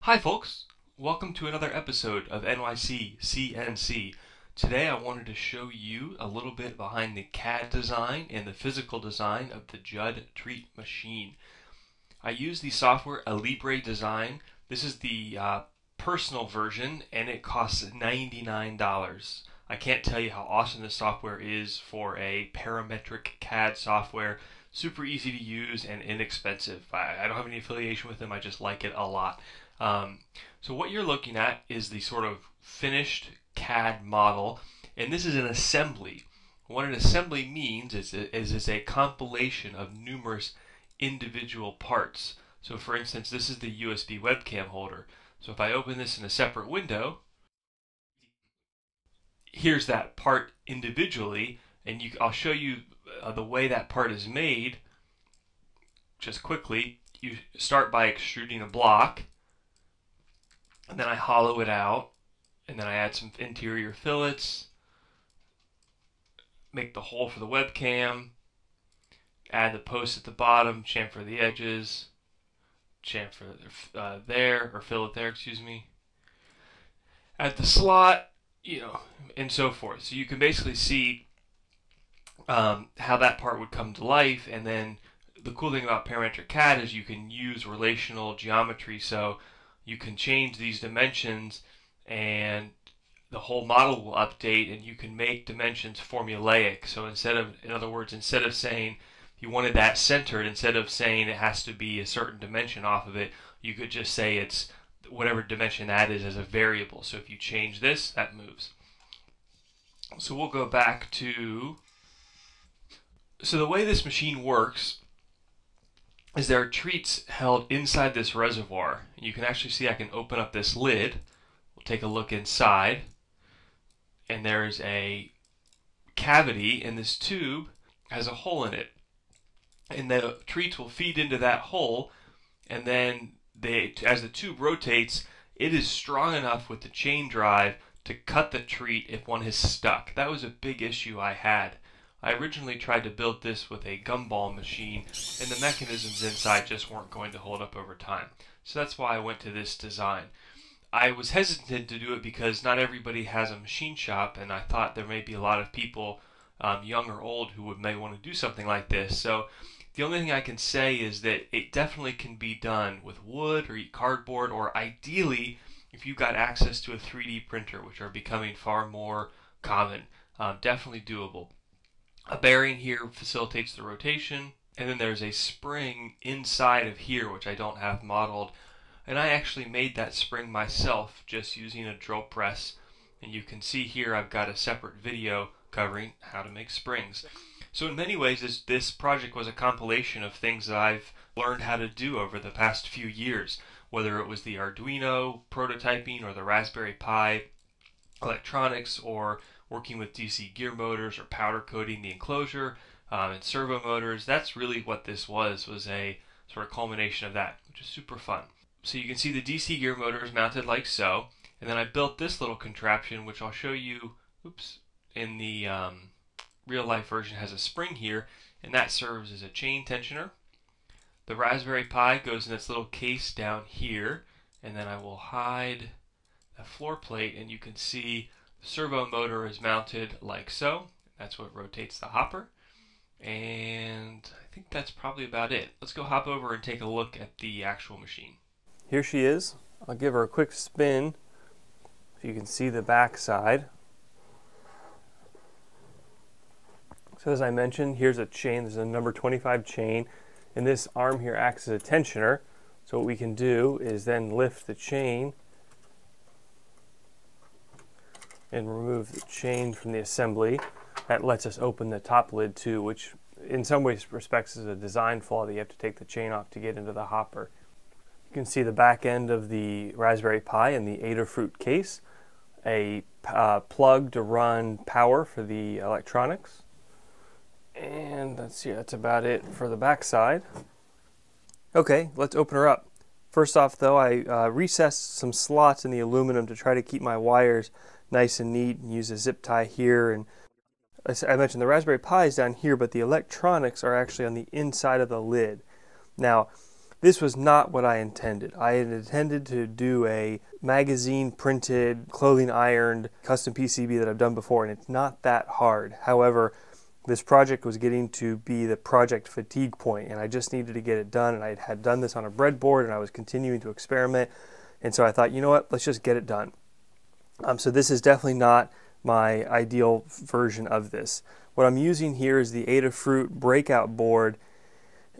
Hi folks, welcome to another episode of NYC CNC. Today I wanted to show you a little bit behind the CAD design and the physical design of the Judd treat machine. I use the software Alibre Design. This is the personal version and it costs $99. I can't tell you how awesome this software is for a parametric CAD software. Super easy to use and inexpensive. I don't have any affiliation with them, I just like it a lot. So what you're looking at is the sort of finished CAD model, and this is an assembly. What an assembly means is it's a compilation of numerous individual parts. So for instance, this is the USB webcam holder. So if I open this in a separate window, here's that part individually, and I'll show you the way that part is made just quickly. You start by extruding a block, and then I hollow it out, and then I add some interior fillets, make the hole for the webcam, add the post at the bottom, chamfer the edges, chamfer there, or fillet there, excuse me, add the slot, and so forth. So you can basically see how that part would come to life. And then the cool thing about parametric CAD is you can use relational geometry, so you can change these dimensions and the whole model will update, and you can make dimensions formulaic. So in other words, instead of saying you wanted that centered, instead of saying it has to be a certain dimension off of it, you could just say it's whatever dimension that is as a variable. So if you change this, that moves. So we'll go back to, so the way this machine works is there are treats held inside this reservoir. You can actually see I can open up this lid. We'll take a look inside, and there's a cavity, and this tube has a hole in it. And the treats will feed into that hole, and then as the tube rotates, it is strong enough with the chain drive to cut the treat if one is stuck. That was a big issue I had. I originally tried to build this with a gumball machine, and the mechanisms inside just weren't going to hold up over time. So that's why I went to this design. I was hesitant to do it because not everybody has a machine shop, and I thought there may be a lot of people, young or old, who may want to do something like this. So the only thing I can say is that it definitely can be done with wood or cardboard, or ideally, if you've got access to a 3D printer, which are becoming far more common, definitely doable. A bearing here facilitates the rotation, and then there's a spring inside of here which I don't have modeled, and I actually made that spring myself just using a drill press. And you can see here I've got a separate video covering how to make springs. So in many ways this project was a compilation of things that I've learned how to do over the past few years, whether it was the Arduino prototyping or the Raspberry Pi electronics, or working with DC gear motors, or powder coating the enclosure, and servo motors. That's really what this was a sort of culmination of that, which is super fun. So you can see the DC gear motor is mounted like so, and then I built this little contraption which I'll show you, in the real life version. Has a spring here, and that serves as a chain tensioner. The Raspberry Pi goes in its little case down here, and then I will hide the floor plate, and you can see the servo motor is mounted like so. That's what rotates the hopper, and I think that's probably about it. Let's go hop over and take a look at the actual machine. Here she is. I'll give her a quick spin so you can see the back side. So as I mentioned, here's a chain. There's a number 25 chain, and this arm here acts as a tensioner. So what we can do is then lift the chain and remove the chain from the assembly. That lets us open the top lid too, which in some respects is a design flaw, that you have to take the chain off to get into the hopper. You can see the back end of the Raspberry Pi in the Adafruit case, a plug to run power for the electronics. And let's see, that's about it for the back side. Okay, let's open her up. First off though, I recessed some slots in the aluminum to try to keep my wires nice and neat, and use a zip tie here. And as I mentioned, the Raspberry Pi is down here, but the electronics are actually on the inside of the lid. Now, This was not what I intended. I had intended to do a magazine printed, clothing ironed, custom PCB that I've done before, and it's not that hard. However, this project was getting to be the project fatigue point, and I just needed to get it done, and I had done this on a breadboard, and I was continuing to experiment, and so I thought, you know what, let's just get it done. So this is definitely not my ideal version of this. What I'm using here is the Adafruit breakout board,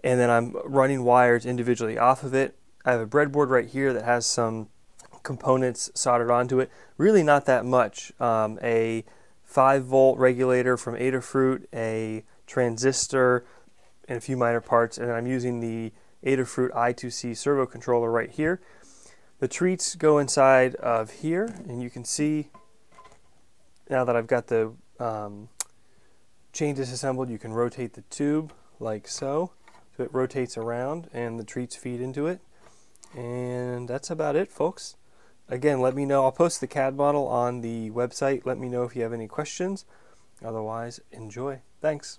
and then I'm running wires individually off of it. I have a breadboard right here that has some components soldered onto it. Really not that much. A 5-volt regulator from Adafruit, a transistor, and a few minor parts. And then I'm using the Adafruit I2C servo controller right here. The treats go inside of here, and you can see now that I've got the chain disassembled, you can rotate the tube like so. So it rotates around and the treats feed into it. And that's about it, folks. Again, let me know. I'll post the CAD model on the website. Let me know if you have any questions. Otherwise, enjoy. Thanks.